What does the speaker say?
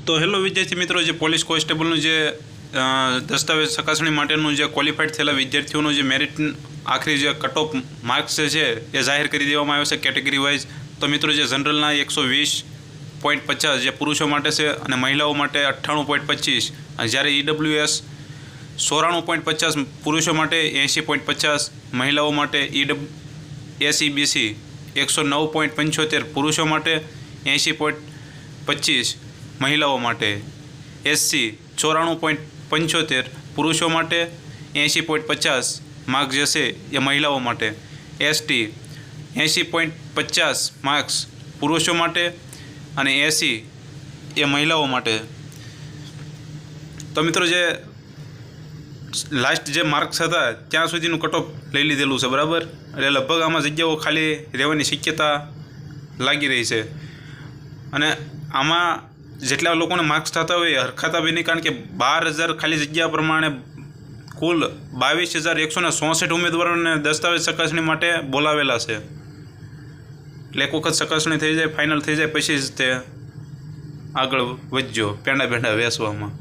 તો હેલો વિદ્યાર્થી મિત્રો, જે પોલીસ કોન્સ્ટેબલનું જે દસ્તાવેજ ચકાસણી માટેનું જે ક્વોલિફાઈડ થયેલા વિદ્યાર્થીઓનું જે મેરિટ આખરી જે કટ ઓફ માર્ક્સ છે એ જાહેર કરી દેવામાં આવ્યો છે કેટેગરી વાઇઝ. તો મિત્રો, જે જનરલના 120.50 જે પુરુષો માટે છે અને મહિલાઓ માટે 98.25, અને જ્યારે EWS 94.50 પુરુષો માટે 80.50, મહિલાઓ માટે SEBC 109.75 પુરુષો માટે 80.25, મહિલાઓ માટે SC 94.75 પુરુષો માટે 80.50 માર્ક્સ જે છે એ મહિલાઓ માટે, ST 80.50 માર્ક્સ પુરુષો માટે અને 80 એ મહિલાઓ માટે. તો મિત્રો, જે લાસ્ટ જે માર્ક્સ હતા ત્યાં સુધીનું કટ ઓફ લઈ લીધેલું છે, બરાબર. એટલે લગભગ આમાં જગ્યાઓ ખાલી રહેવાની શક્યતા લાગી રહી છે. અને આમાં જેટલા લોકોને માર્ક્સ થતા હોય હરખાતા બી નહીં, કારણ કે 12,000 ખાલી જગ્યા પ્રમાણે કુલ 22,164 ઉમેદવારોને દસ્તાવેજ ચકાસણી માટે બોલાવેલા છે. એટલે એક વખત ચકાસણી થઈ જાય, ફાઇનલ થઈ જાય, પછી જ તે આગળ વધજો પેંડા વેચવામાં.